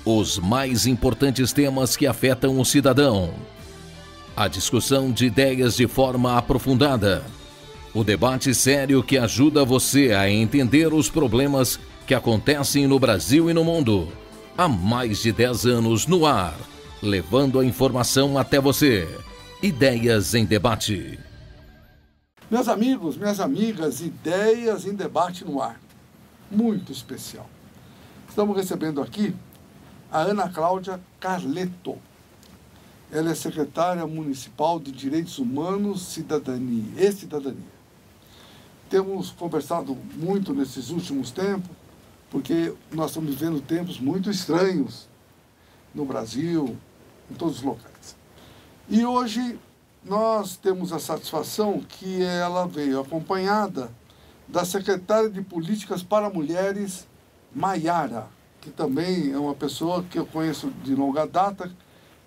Os mais importantes temas que afetam o cidadão. A discussão de ideias de forma aprofundada. O debate sério que ajuda você a entender os problemas que acontecem no Brasil e no mundo. Há mais de 10 anos no ar, levando a informação até você. Ideias em Debate. Meus amigos, minhas amigas, Ideias em Debate no ar. Muito especial. Estamos recebendo aqui a Ana Cláudia Carleto. Ela é secretária municipal de Direitos Humanos, Cidadania e Cidadania. Temos conversado muito nesses últimos tempos, porque nós estamos vivendo tempos muito estranhos no Brasil, em todos os locais. E hoje nós temos a satisfação que ela veio acompanhada da secretária de Políticas para Mulheres, Maiara, que também é uma pessoa que eu conheço de longa data,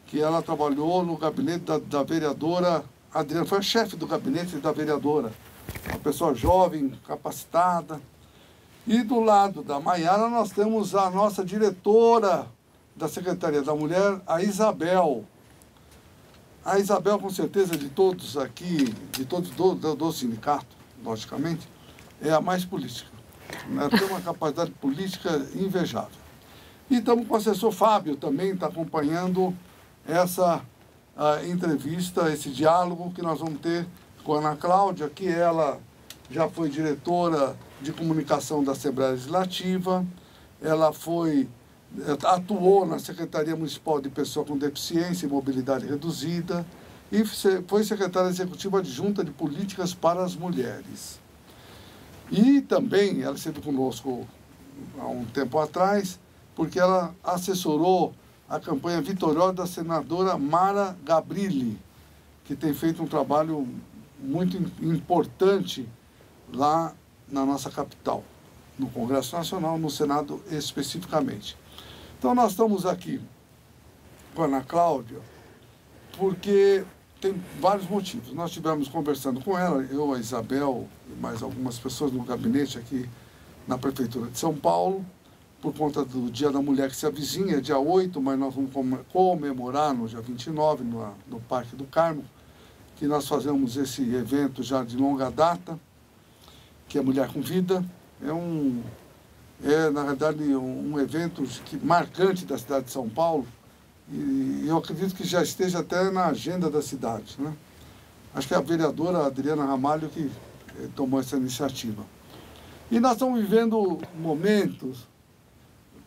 que ela trabalhou no gabinete da vereadora Adriana, foi a chefe do gabinete da vereadora, uma pessoa jovem, capacitada. E do lado da Maiara nós temos a nossa diretora da Secretaria da Mulher, a Isabel. A Isabel, com certeza, de todos aqui, de todos do sindicato, logicamente, é a mais política. Ela tem uma capacidade política invejável. E estamos com o assessor Fábio também, está acompanhando essa entrevista, esse diálogo que nós vamos ter com a Ana Cláudia, que ela já foi diretora de comunicação da Assembleia Legislativa, ela atuou na Secretaria Municipal de Pessoa com Deficiência e Mobilidade Reduzida e foi secretária executiva adjunta de Políticas para as Mulheres. E também ela esteve conosco há um tempo atrás, porque ela assessorou a campanha vitoriosa da senadora Mara Gabrilli, que tem feito um trabalho muito importante lá na nossa capital, no Congresso Nacional, no Senado especificamente. Então nós estamos aqui com a Ana Cláudia porque tem vários motivos. Nós estivemos conversando com ela, eu, a Isabel e mais algumas pessoas no gabinete aqui na Prefeitura de São Paulo, por conta do Dia da Mulher que se avizinha, dia 8, mas nós vamos comemorar no dia 29, no Parque do Carmo, que nós fazemos esse evento já de longa data, que é Mulher com Vida. Na verdade, um evento marcante da cidade de São Paulo, e eu acredito que já esteja até na agenda da cidade, né? Acho que é a vereadora Adriana Ramalho que tomou essa iniciativa. E nós estamos vivendo momentos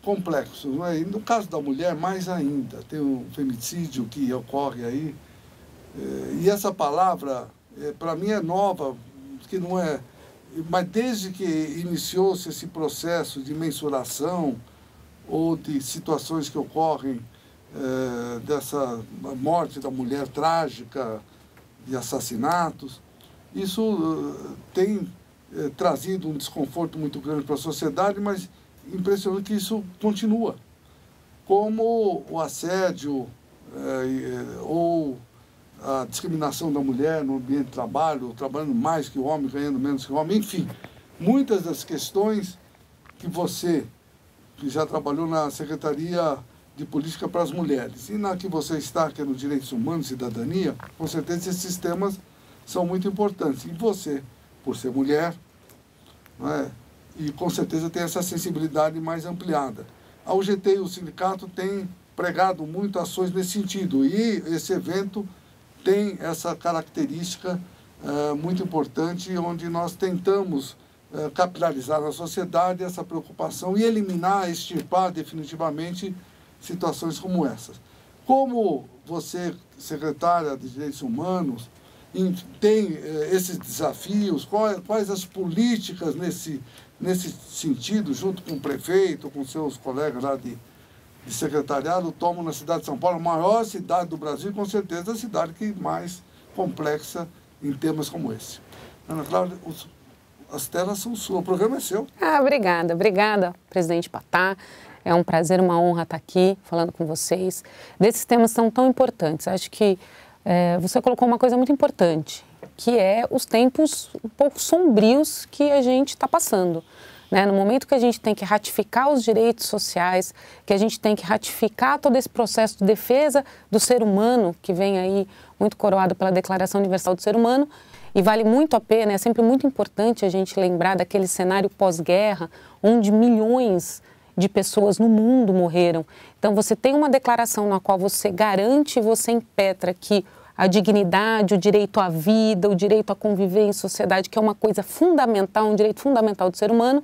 complexos, não é? E no caso da mulher, mais ainda. Tem o feminicídio que ocorre aí. E essa palavra, para mim, é nova, que não é... Mas desde que iniciou-se esse processo de mensuração ou de situações que ocorrem dessa morte da mulher trágica, de assassinatos, isso tem trazido um desconforto muito grande para a sociedade, mas impressionante que isso continua. Como o assédio ou a discriminação da mulher no ambiente de trabalho, trabalhando mais que o homem, ganhando menos que o homem, enfim, muitas das questões que você, que já trabalhou na Secretaria de Política para as Mulheres, e na que você está, que é no Direitos Humanos e Cidadania, com certeza esses temas são muito importantes. E você, por ser mulher, não é? E com certeza tem essa sensibilidade mais ampliada. A UGT e o sindicato têm pregado muito ações nesse sentido, e esse evento tem essa característica muito importante, onde nós tentamos capilarizar na sociedade essa preocupação e eliminar, extirpar definitivamente situações como essas. Como você, secretária de Direitos Humanos, tem esses desafios, quais as políticas nesse sentido, junto com o prefeito, com seus colegas lá de secretariado, tomam na cidade de São Paulo, a maior cidade do Brasil, com certeza a cidade que mais complexa em temas como esse. Ana Cláudia, as telas são suas, o programa é seu. Obrigada, presidente Patá. É um prazer, uma honra estar aqui falando com vocês. Desses temas são tão importantes. Acho que você colocou uma coisa muito importante, que é os tempos um pouco sombrios que a gente está passando. né? No momento que a gente tem que ratificar os direitos sociais, que a gente tem que ratificar todo esse processo de defesa do ser humano, que vem aí muito coroado pela Declaração Universal do Ser Humano, e vale muito a pena, é sempre muito importante a gente lembrar daquele cenário pós-guerra, onde milhões de pessoas no mundo morreram. Então você tem uma declaração na qual você garante e você impetra que a dignidade, o direito à vida, o direito a conviver em sociedade, que é uma coisa fundamental, um direito fundamental do ser humano,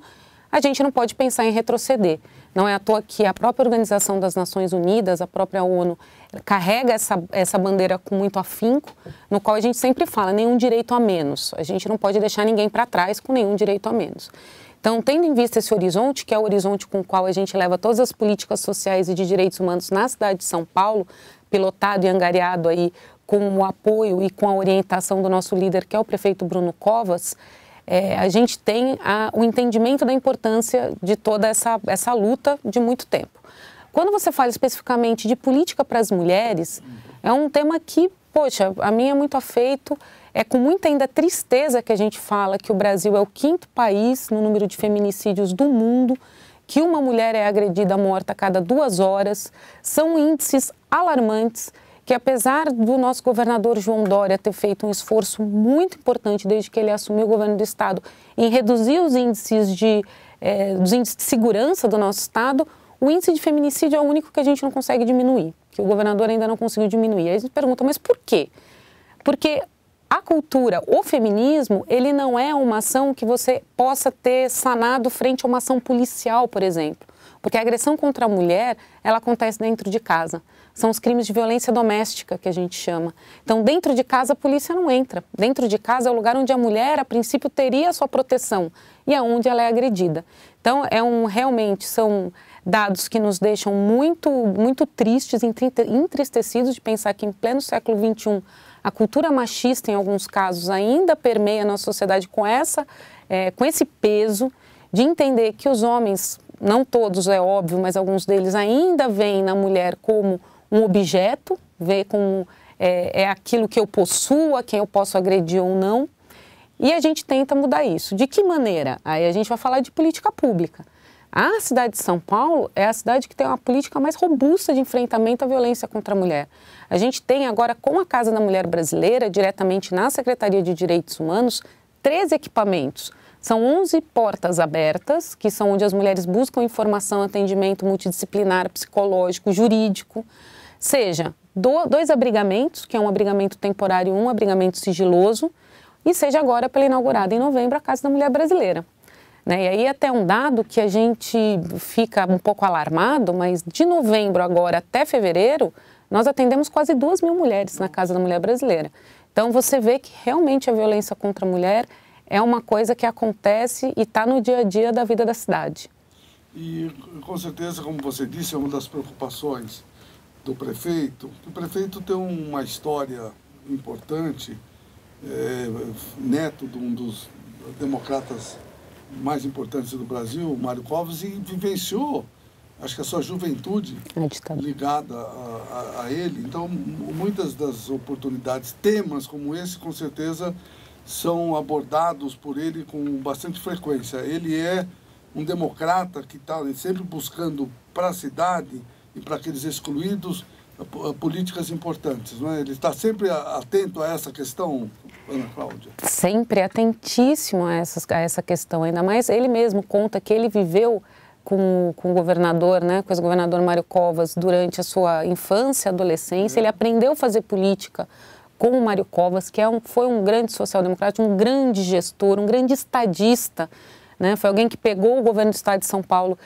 a gente não pode pensar em retroceder. Não é à toa que a própria Organização das Nações Unidas, a própria ONU, carrega essa bandeira com muito afinco, no qual a gente sempre fala, nenhum direito a menos. A gente não pode deixar ninguém para trás com nenhum direito a menos. Então, tendo em vista esse horizonte, que é o horizonte com o qual a gente leva todas as políticas sociais e de direitos humanos na cidade de São Paulo, pilotado e angariado aí com o apoio e com a orientação do nosso líder, que é o prefeito Bruno Covas, a gente tem o entendimento da importância de toda essa luta de muito tempo. Quando você fala especificamente de política para as mulheres, é um tema que, poxa, a mim é muito afeito, é com muita ainda tristeza que a gente fala que o Brasil é o 5º país no número de feminicídios do mundo, que uma mulher é agredida, morta a cada 2 horas, são índices alarmantes, que apesar do nosso governador João Dória ter feito um esforço muito importante desde que ele assumiu o governo do estado em reduzir os índices de segurança do nosso estado, o índice de feminicídio é o único que a gente não consegue diminuir, que o governador ainda não conseguiu diminuir. Aí a gente pergunta, mas por quê? Porque a cultura, o feminismo, ele não é uma ação que você possa ter sanado frente a uma ação policial, por exemplo. Porque a agressão contra a mulher, ela acontece dentro de casa. São os crimes de violência doméstica que a gente chama. Então, dentro de casa, a polícia não entra. Dentro de casa é o lugar onde a mulher, a princípio, teria a sua proteção e é onde ela é agredida. Então, realmente são dados que nos deixam muito, muito tristes, entristecidos de pensar que em pleno século XXI, a cultura machista, em alguns casos, ainda permeia a nossa sociedade com esse peso de entender que os homens, não todos é óbvio, mas alguns deles ainda veem na mulher como um objeto, vê como aquilo que eu possuo, a quem eu posso agredir ou não, e a gente tenta mudar isso. De que maneira? Aí a gente vai falar de política pública. A cidade de São Paulo é a cidade que tem uma política mais robusta de enfrentamento à violência contra a mulher. A gente tem agora, com a Casa da Mulher Brasileira, diretamente na Secretaria de Direitos Humanos, 13 equipamentos. São 11 portas abertas, que são onde as mulheres buscam informação, atendimento multidisciplinar, psicológico, jurídico. Seja 2 abrigamentos, que é um abrigamento temporário e um abrigamento sigiloso, e seja agora pela inaugurada em novembro a Casa da Mulher Brasileira. Né? E aí até um dado que a gente fica um pouco alarmado, mas de novembro agora até fevereiro, nós atendemos quase 2.000 mulheres na Casa da Mulher Brasileira. Então você vê que realmente a violência contra a mulher é uma coisa que acontece e está no dia a dia da vida da cidade. E com certeza, como você disse, é uma das preocupações do prefeito. O prefeito tem uma história importante, neto de um dos democratas mais importantes do Brasil, Mário Covas, e vivenciou, acho que a sua juventude ligada a ele. Então, muitas das oportunidades, temas como esse, com certeza, são abordados por ele com bastante frequência. Ele é um democrata que está sempre buscando para a cidade e para aqueles excluídos políticas importantes, não é? Ele está sempre atento a essa questão, Ana Cláudia? Sempre atentíssimo a essa questão, ainda mais ele mesmo conta que ele viveu com o governador, né, com o ex-governador Mário Covas durante a sua infância e adolescência. Ele aprendeu a fazer política com o Mário Covas, que foi um grande social-democrata, um grande gestor, um grande estadista, né? Foi alguém que pegou o governo do estado de São Paulo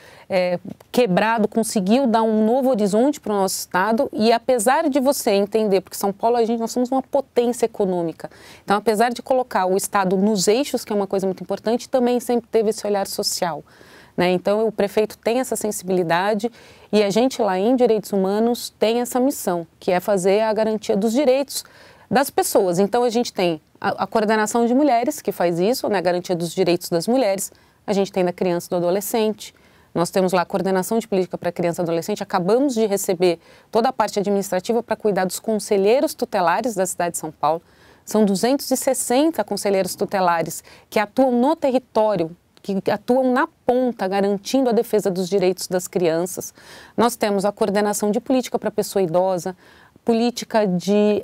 quebrado, conseguiu dar um novo horizonte para o nosso estado, e apesar de você entender, porque São Paulo, nós somos uma potência econômica, então apesar de colocar o estado nos eixos, que é uma coisa muito importante, também sempre teve esse olhar social. Né? Então o prefeito tem essa sensibilidade e a gente lá em Direitos Humanos tem essa missão, que é fazer a garantia dos direitos das pessoas. Então a gente tem a coordenação de mulheres, que faz isso, né, a garantia dos direitos das mulheres, a gente tem da criança e do adolescente, nós temos lá a coordenação de política para criança e adolescente, acabamos de receber toda a parte administrativa para cuidar dos conselheiros tutelares da cidade de São Paulo. São 260 conselheiros tutelares que atuam no território que atuam na ponta, garantindo a defesa dos direitos das crianças. Nós temos a coordenação de política para a pessoa idosa, política de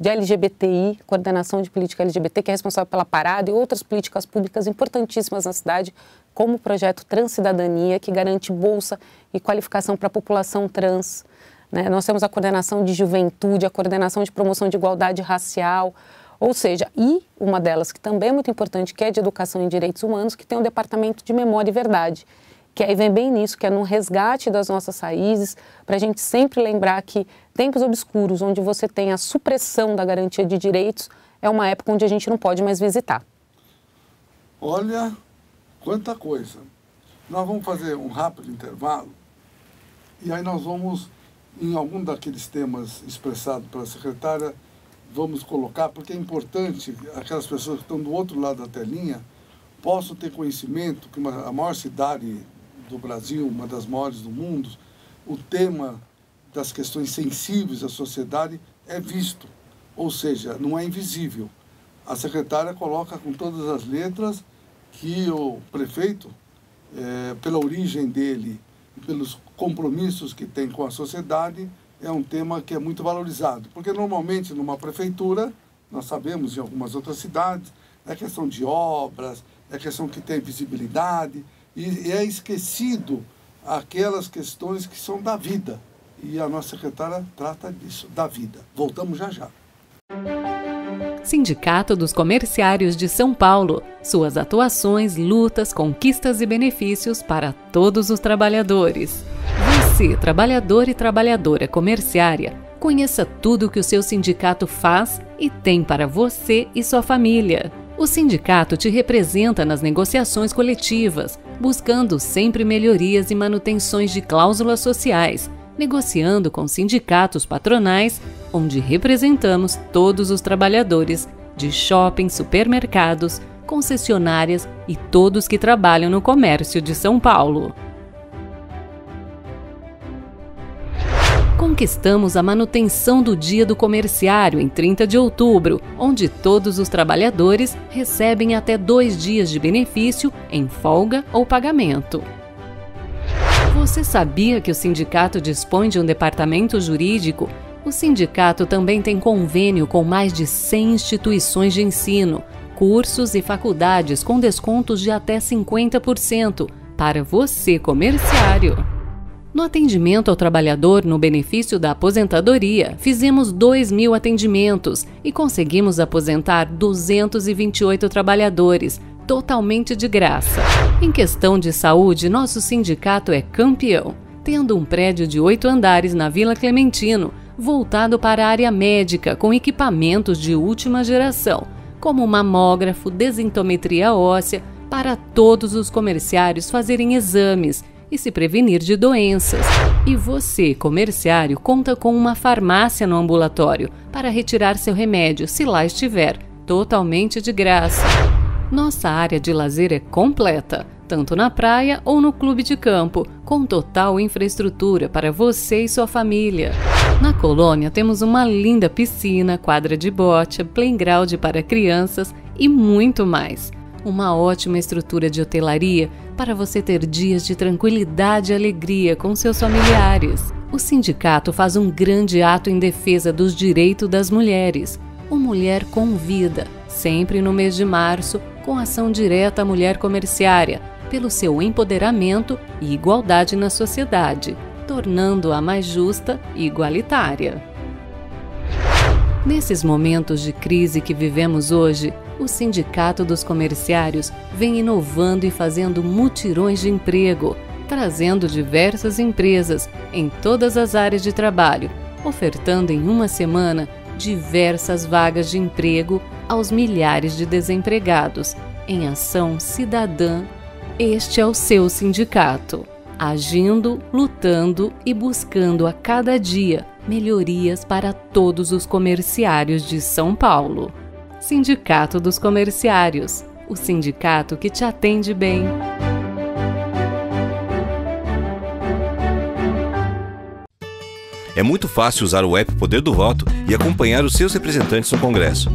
LGBTI, coordenação de política LGBT, que é responsável pela parada, e outras políticas públicas importantíssimas na cidade, como o projeto Transcidadania, que garante bolsa e qualificação para a população trans. Né? Nós temos a coordenação de juventude, a coordenação de promoção de igualdade racial, ou seja, e uma delas que também é muito importante, que é de educação em direitos humanos, que tem um departamento de memória e verdade, que aí vem bem nisso, que é no resgate das nossas raízes, para a gente sempre lembrar que tempos obscuros, onde você tem a supressão da garantia de direitos, é uma época onde a gente não pode mais visitar. Olha, quanta coisa. Nós vamos fazer um rápido intervalo e aí nós vamos, em algum daqueles temas expressados pela secretária, vamos colocar, porque é importante aquelas pessoas que estão do outro lado da telinha possam ter conhecimento que a maior cidade do Brasil, uma das maiores do mundo, o tema das questões sensíveis à sociedade é visto, ou seja, não é invisível. A secretária coloca com todas as letras que o prefeito, pela origem dele e pelos compromissos que tem com a sociedade, é um tema que é muito valorizado. Porque normalmente numa prefeitura, nós sabemos em algumas outras cidades, é questão de obras, é questão que tem visibilidade, e é esquecido aquelas questões que são da vida. E a nossa secretária trata disso, da vida. Voltamos já já. Sindicato dos Comerciários de São Paulo. Suas atuações, lutas, conquistas e benefícios para todos os trabalhadores. Você, trabalhador e trabalhadora comerciária, conheça tudo o que o seu sindicato faz e tem para você e sua família. O sindicato te representa nas negociações coletivas, buscando sempre melhorias e manutenções de cláusulas sociais, negociando com sindicatos patronais, onde representamos todos os trabalhadores de shoppings, supermercados, concessionárias e todos que trabalham no comércio de São Paulo. Conquistamos a manutenção do Dia do Comerciário em 30 de outubro, onde todos os trabalhadores recebem até 2 dias de benefício em folga ou pagamento. Você sabia que o sindicato dispõe de um departamento jurídico? O sindicato também tem convênio com mais de 100 instituições de ensino, cursos e faculdades com descontos de até 50% para você, comerciário. No atendimento ao trabalhador no benefício da aposentadoria, fizemos 2.000 atendimentos e conseguimos aposentar 228 trabalhadores, totalmente de graça. Em questão de saúde, nosso sindicato é campeão, tendo um prédio de 8 andares na Vila Clementino, voltado para a área médica com equipamentos de última geração, como mamógrafo, densitometria óssea, para todos os comerciários fazerem exames e se prevenir de doenças. E você, comerciário, conta com uma farmácia no ambulatório para retirar seu remédio, se lá estiver, totalmente de graça. Nossa área de lazer é completa, tanto na praia ou no clube de campo, com total infraestrutura para você e sua família. Na colônia temos uma linda piscina, quadra de bote, playground para crianças e muito mais. Uma ótima estrutura de hotelaria para você ter dias de tranquilidade e alegria com seus familiares. O sindicato faz um grande ato em defesa dos direitos das mulheres. O Mulher com Vida, sempre no mês de março, com ação direta à mulher comerciária, pelo seu empoderamento e igualdade na sociedade, tornando-a mais justa e igualitária. Nesses momentos de crise que vivemos hoje, o Sindicato dos Comerciários vem inovando e fazendo mutirões de emprego, trazendo diversas empresas em todas as áreas de trabalho, ofertando em uma semana diversas vagas de emprego aos milhares de desempregados, em ação cidadã. Este é o seu sindicato, agindo, lutando e buscando a cada dia melhorias para todos os comerciários de São Paulo. Sindicato dos Comerciários, o sindicato que te atende bem. É muito fácil usar o app Poder do Voto e acompanhar os seus representantes no Congresso.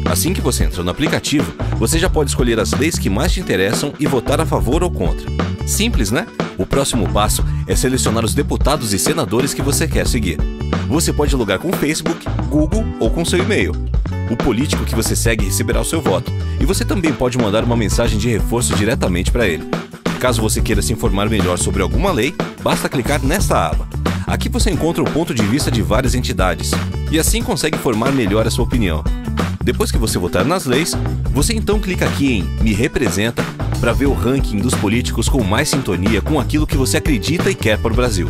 Assim que você entra no aplicativo, você já pode escolher as leis que mais te interessam e votar a favor ou contra. Simples, né? O próximo passo é selecionar os deputados e senadores que você quer seguir. Você pode logar com o Facebook, Google ou com seu e-mail. O político que você segue receberá o seu voto e você também pode mandar uma mensagem de reforço diretamente para ele. Caso você queira se informar melhor sobre alguma lei, basta clicar nesta aba. Aqui você encontra o ponto de vista de várias entidades e assim consegue formar melhor a sua opinião. Depois que você votar nas leis, você então clica aqui em Me Representa para ver o ranking dos políticos com mais sintonia com aquilo que você acredita e quer para o Brasil.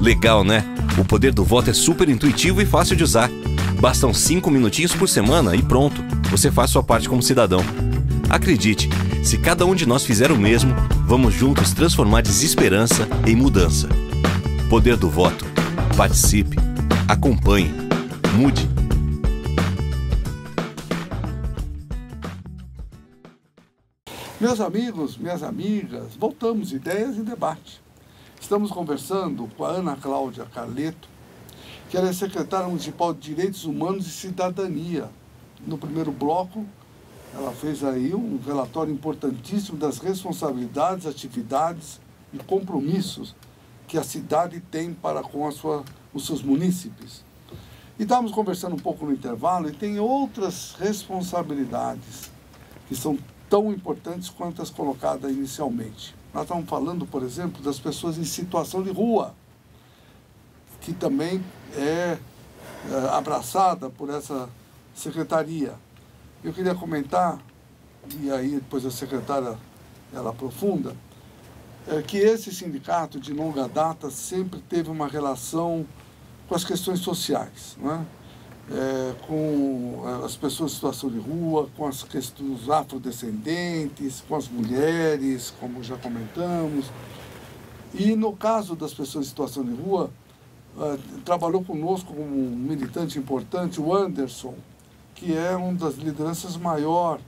Legal, né? O poder do voto é super intuitivo e fácil de usar. Bastam 5 minutinhos por semana e pronto, você faz sua parte como cidadão. Acredite, se cada um de nós fizer o mesmo, vamos juntos transformar desesperança em mudança. Poder do voto. Participe. Acompanhe. Mude. Meus amigos, minhas amigas, voltamos, Ideias em Debate. Estamos conversando com a Ana Cláudia Carleto, que ela é secretária municipal de Direitos Humanos e Cidadania. No primeiro bloco, ela fez aí um relatório importantíssimo das responsabilidades, atividades e compromissos que a cidade tem para com os seus munícipes. E estávamos conversando um pouco no intervalo e tem outras responsabilidades que são tão importantes quanto as colocadas inicialmente. Nós estamos falando, por exemplo, das pessoas em situação de rua, que também é abraçada por essa secretaria. Eu queria comentar, e aí depois a secretária ela aprofunda, que esse sindicato de longa data sempre teve uma relação com as questões sociais, né? Com as pessoas em situação de rua, com as questões afrodescendentes, com as mulheres, como já comentamos. E no caso das pessoas em situação de rua, trabalhou conosco como um militante importante, o Anderson, que é uma das lideranças maior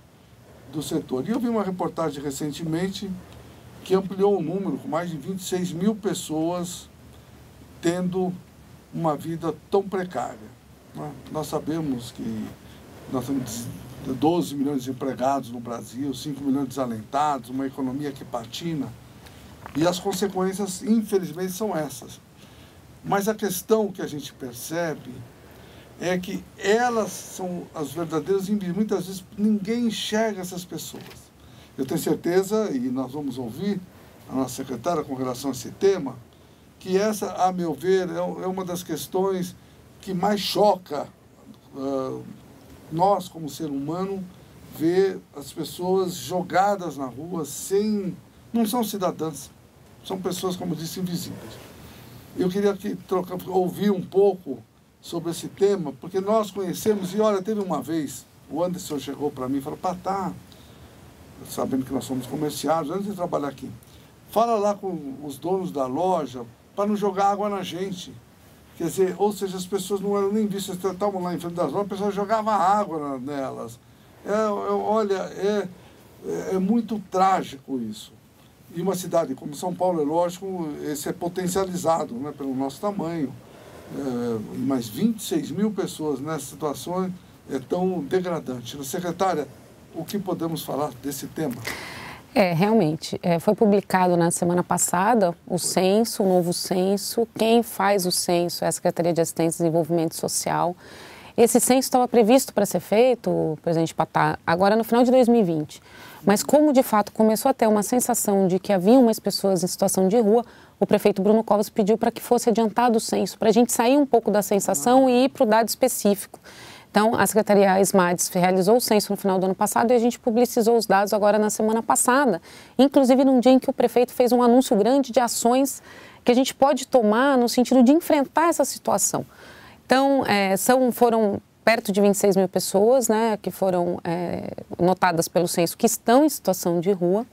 do setor. E eu vi uma reportagem recentemente que ampliou o número, com mais de 26 mil pessoas tendo uma vida tão precária. Nós sabemos que nós temos 12 milhões de empregados no Brasil, 5 milhões de desalentados, uma economia que patina, e as consequências, infelizmente, são essas. Mas a questão que a gente percebe é que elas são as verdadeiras invisíveis. Muitas vezes ninguém enxerga essas pessoas. Eu tenho certeza, e nós vamos ouvir a nossa secretária com relação a esse tema, que essa, a meu ver, é uma das questões que mais choca nós, como ser humano, ver as pessoas jogadas na rua sem... Não são cidadãs, são pessoas, como eu disse, invisíveis. Eu queria ouvir um pouco sobre esse tema, porque nós conhecemos, e olha, teve uma vez, o Anderson chegou para mim e falou, Patá, sabendo que nós somos comerciários, antes de trabalhar aqui, fala lá com os donos da loja para não jogar água na gente. Quer dizer, ou seja, as pessoas não eram nem vistas, estavam lá em frente das lojas, a pessoa jogava água nelas. Olha, é muito trágico isso. E uma cidade como São Paulo, é lógico, esse é potencializado, né, pelo nosso tamanho. Mas 26 mil pessoas nessa situação é tão degradante. Secretária, o que podemos falar desse tema? Realmente, foi publicado na semana passada o censo, o novo censo. Quem faz o censo é a Secretaria de Assistência e Desenvolvimento Social. Esse censo estava previsto para ser feito, presidente Patá, agora no final de 2020. Mas como de fato começou a ter uma sensação de que havia umas pessoas em situação de rua, o prefeito Bruno Covas pediu para que fosse adiantado o censo, para a gente sair um pouco da sensação e ir para o dado específico. Então, a Secretaria SMADES realizou o censo no final do ano passado e a gente publicizou os dados agora na semana passada, inclusive num dia em que o prefeito fez um anúncio grande de ações que a gente pode tomar no sentido de enfrentar essa situação. Então, foram perto de 26 mil pessoas, né, que foram notadas pelo censo que estão em situação de rua.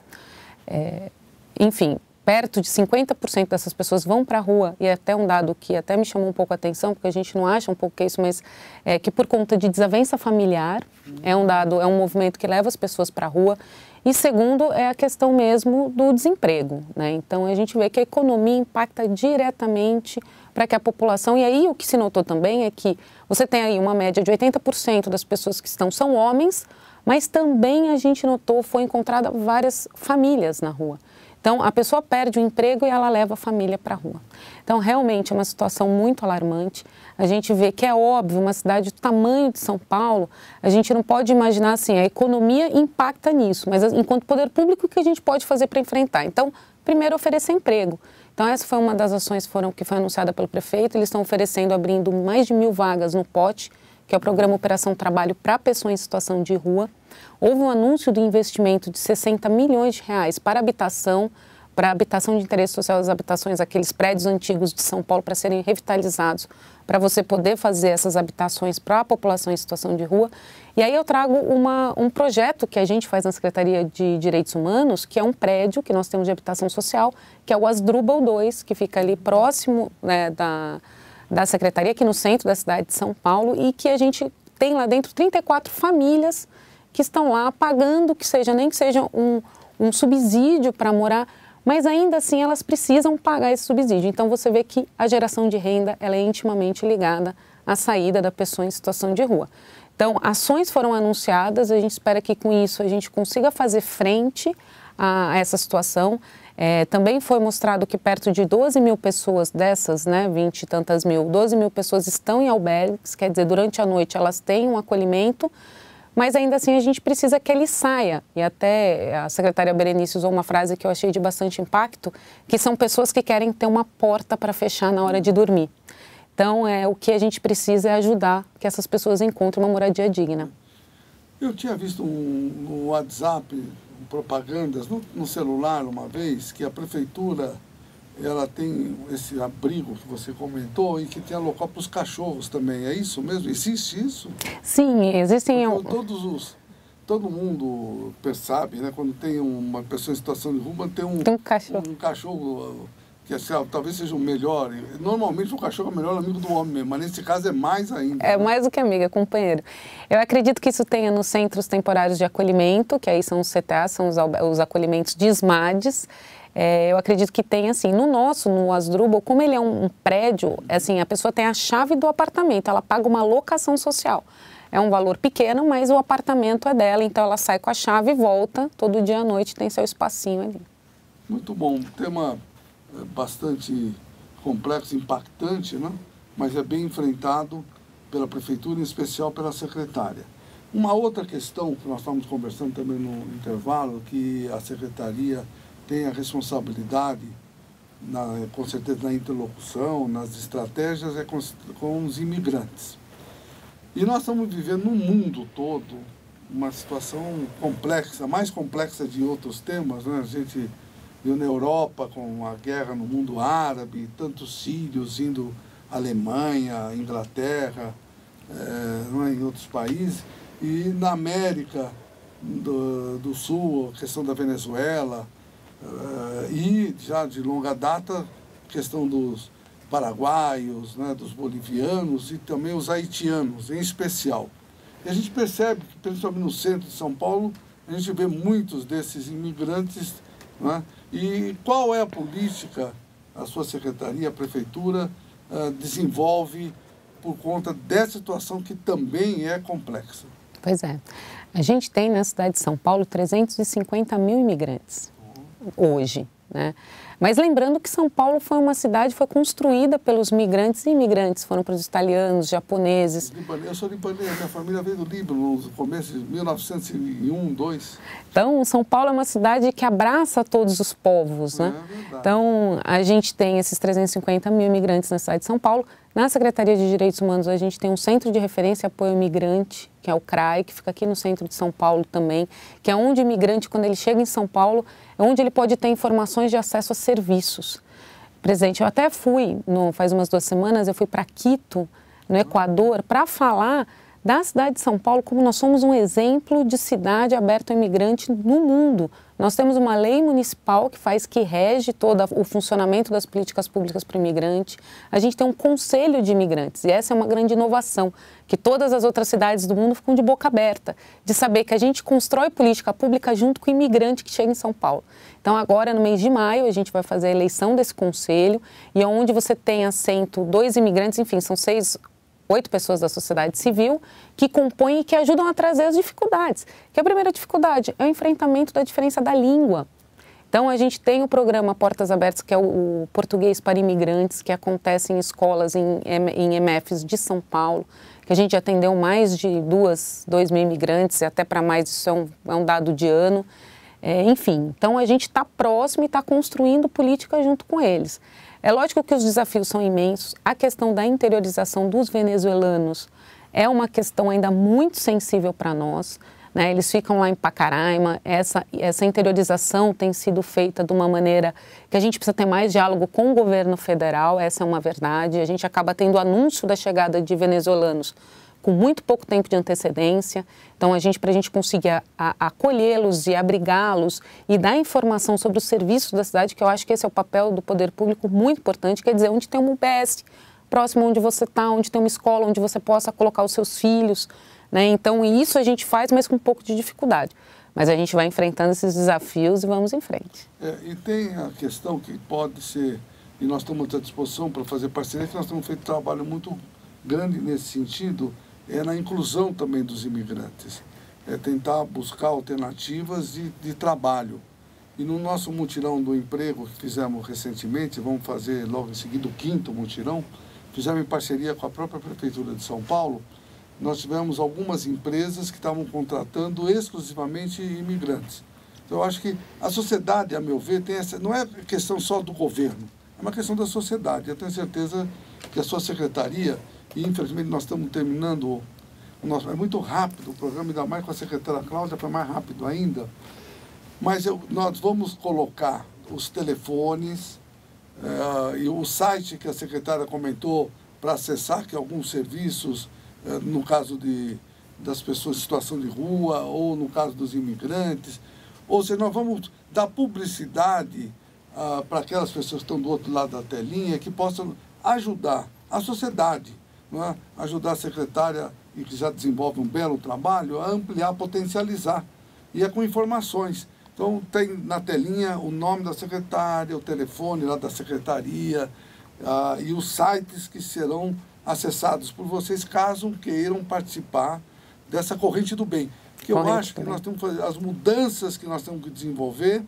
Enfim, perto de 50% dessas pessoas vão para a rua, e é até um dado que até me chamou um pouco a atenção, porque a gente não acha um pouco que é isso, mas que por conta de desavença familiar, é um movimento que leva as pessoas para a rua. E segundo é a questão mesmo do desemprego, né? Então a gente vê que a economia impacta diretamente para que a população, e aí o que se notou também é que você tem aí uma média de 80% das pessoas que são homens, mas também a gente notou, foi encontrada várias famílias na rua. Então, a pessoa perde o emprego e ela leva a família para a rua. Então, realmente é uma situação muito alarmante. A gente vê que é óbvio, uma cidade do tamanho de São Paulo, a gente não pode imaginar assim, a economia impacta nisso, mas enquanto poder público, o que a gente pode fazer para enfrentar? Então, primeiro, oferecer emprego. Então, essa foi uma das ações que foi anunciada pelo prefeito. Eles estão oferecendo, abrindo mais de 1.000 vagas no POT, que é o Programa Operação Trabalho para Pessoas em Situação de Rua. Houve um anúncio do investimento de 60 milhões de reais para habitação de interesse social das habitações, aqueles prédios antigos de São Paulo para serem revitalizados, para você poder fazer essas habitações para a população em situação de rua. E aí eu trago um projeto que a gente faz na Secretaria de Direitos Humanos, que é um prédio que nós temos de habitação social, que é o Asdrubal 2, que fica ali próximo, né, da Secretaria, aqui no centro da cidade de São Paulo, e que a gente tem lá dentro 34 famílias que estão lá pagando, nem que seja um subsídio para morar, mas ainda assim elas precisam pagar esse subsídio. Então você vê que a geração de renda ela é intimamente ligada à saída da pessoa em situação de rua. Então ações foram anunciadas, a gente espera que com isso a gente consiga fazer frente a essa situação. Também foi mostrado que perto de 12 mil pessoas dessas, 20 e tantas mil, 12 mil pessoas estão em albergues, quer dizer, durante a noite elas têm um acolhimento, mas ainda assim a gente precisa que ele saia. E até a secretária Berenice usou uma frase que eu achei de bastante impacto, que são pessoas que querem ter uma porta para fechar na hora de dormir. Então, o que a gente precisa é ajudar que essas pessoas encontrem uma moradia digna. Eu tinha visto no WhatsApp propagandas no celular uma vez, que a prefeitura ela tem esse abrigo que você comentou e que tem local para os cachorros também. É isso mesmo? Existe isso? Sim, existem... Todo mundo percebe, né? Quando tem uma pessoa em situação de rua, tem um cachorro que assim, talvez seja o melhor. Normalmente o cachorro é o melhor amigo do homem mesmo, mas nesse caso é mais ainda. É mais do que amigo, é companheiro. Eu acredito que isso tenha nos centros temporários de acolhimento, que aí são os CTAs, são os acolhimentos de SMADs. Eu acredito que tem, assim, no Asdrubal, como ele é um prédio, assim, a pessoa tem a chave do apartamento, ela paga uma locação social. É um valor pequeno, mas o apartamento é dela, então ela sai com a chave e volta, todo dia à noite tem seu espacinho ali. Muito bom, tema bastante complexo, impactante, né? Mas é bem enfrentado pela Prefeitura, em especial pela secretária. Uma outra questão que nós estávamos conversando também no intervalo, que a Secretaria tem a responsabilidade, com certeza, na interlocução, nas estratégias, é com os imigrantes. E nós estamos vivendo no mundo todo uma situação complexa, mais complexa de outros temas, né? A gente viu na Europa com a guerra no mundo árabe, tantos sírios indo à Alemanha, Inglaterra, em outros países, e na América do Sul, a questão da Venezuela, e já de longa data, a questão dos paraguaios, né, dos bolivianos e também os haitianos, em especial. E a gente percebe que, principalmente no centro de São Paulo, a gente vê muitos desses imigrantes, né? E qual é a política a sua secretaria, a prefeitura, desenvolve por conta dessa situação que também é complexa? Pois é. A gente tem na cidade de São Paulo 350 mil imigrantes hoje, né? Mas lembrando que São Paulo foi uma cidade, foi construída pelos migrantes e imigrantes, foram para os italianos, japoneses. Eu sou libanês, minha família veio do Líbano no começo de 1901, 2. Então, São Paulo é uma cidade que abraça todos os povos, né? Então, a gente tem esses 350 mil imigrantes na cidade de São Paulo. Na Secretaria de Direitos Humanos, a gente tem um Centro de Referência e Apoio ao Imigrante, que é o CRAI, que fica aqui no centro de São Paulo também, que é onde o imigrante, quando ele chega em São Paulo, é onde ele pode ter informações de acesso a serviços. Presidente, eu até fui, faz umas 2 semanas, eu fui para Quito, no Equador, para falar da cidade de São Paulo, como nós somos um exemplo de cidade aberta ao imigrante no mundo. Nós temos uma lei municipal que rege todo o funcionamento das políticas públicas para o imigrante. A gente tem um conselho de imigrantes, e essa é uma grande inovação, que todas as outras cidades do mundo ficam de boca aberta, de saber que a gente constrói política pública junto com o imigrante que chega em São Paulo. Então agora, no mês de maio, a gente vai fazer a eleição desse conselho, e onde você tem assento 2 imigrantes, enfim, são 8 pessoas da sociedade civil que compõem e que ajudam a trazer as dificuldades. Que a primeira dificuldade é o enfrentamento da diferença da língua. Então, a gente tem o programa Portas Abertas, que é o Português para Imigrantes, que acontece em escolas, em MFs de São Paulo, que a gente atendeu mais de 2 mil imigrantes, e até para mais, isso é um dado de ano. Enfim, então a gente está próximo e está construindo política junto com eles. É lógico que os desafios são imensos. A questão da interiorização dos venezuelanos é uma questão ainda muito sensível para nós, né? Eles ficam lá em Pacaraima. Essa interiorização tem sido feita de uma maneira que a gente precisa ter mais diálogo com o governo federal, essa é uma verdade. A gente acaba tendo anúncio da chegada de venezuelanos com muito pouco tempo de antecedência. Então, para a gente conseguir acolhê-los e abrigá-los e dar informação sobre os serviços da cidade, que eu acho que esse é o papel do poder público muito importante, quer dizer, onde tem um UBS próximo onde você está, onde tem uma escola, onde você possa colocar os seus filhos, né? Então, isso a gente faz, mas com um pouco de dificuldade. Mas a gente vai enfrentando esses desafios e vamos em frente. E tem a questão que pode ser, e nós estamos à disposição para fazer parceria, que nós temos feito um trabalho muito grande nesse sentido, na inclusão também dos imigrantes, tentar buscar alternativas de trabalho. E no nosso mutirão do emprego que fizemos recentemente, vamos fazer logo em seguida o 5º mutirão, fizemos em parceria com a própria Prefeitura de São Paulo. Nós tivemos algumas empresas que estavam contratando exclusivamente imigrantes. Então, eu acho que a sociedade, a meu ver, não é questão só do governo, é uma questão da sociedade. Eu tenho certeza que a sua secretaria, e infelizmente nós estamos terminando, é muito rápido o programa, ainda mais com a secretária Cláudia, foi mais rápido ainda, mas nós vamos colocar os telefones e o site que a secretária comentou para acessar, que alguns serviços, no caso das pessoas em situação de rua ou no caso dos imigrantes, ou seja, nós vamos dar publicidade para aquelas pessoas que estão do outro lado da telinha, que possam ajudar a sociedade, não é? Ajudar a secretária, e que já desenvolve um belo trabalho, a ampliar, potencializar. E é com informações. Então, tem na telinha o nome da secretária, o telefone lá da secretaria e os sites que serão acessados por vocês, caso queiram participar dessa corrente do bem. Porque eu acho que nós temos que fazer, as mudanças que nós temos que desenvolver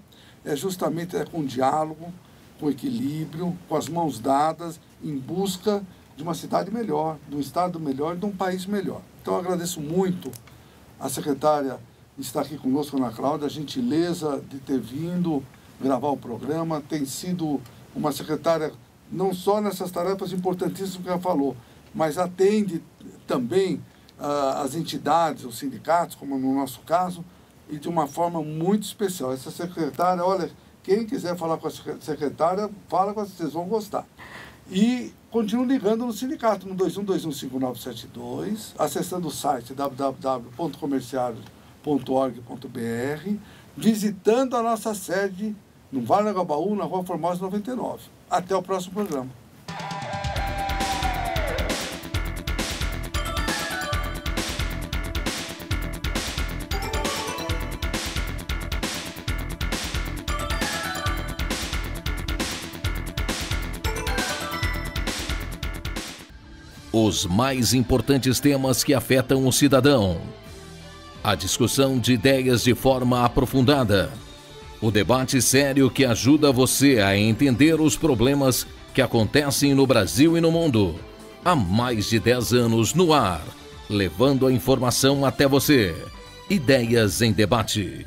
justamente com diálogo, com equilíbrio, com as mãos dadas, em busca de uma cidade melhor, de um estado melhor, de um país melhor. Então, eu agradeço muito a secretária estar aqui conosco, Ana Cláudia, a gentileza de ter vindo gravar o programa. Tem sido uma secretária, não só nessas tarefas importantíssimas que ela falou, mas atende também as entidades, os sindicatos, como no nosso caso, e de uma forma muito especial. Essa secretária, olha, quem quiser falar com a secretária, fala com ela, vocês vão gostar. E continue ligando no sindicato, no 21215972, acessando o site www.comerciarios.org.br, visitando a nossa sede no Vale do Agabaú, na Rua Formosa 99. Até o próximo programa. Os mais importantes temas que afetam o cidadão. A discussão de ideias de forma aprofundada. O debate sério que ajuda você a entender os problemas que acontecem no Brasil e no mundo. Há mais de 10 anos no ar, levando a informação até você. Ideias em Debate.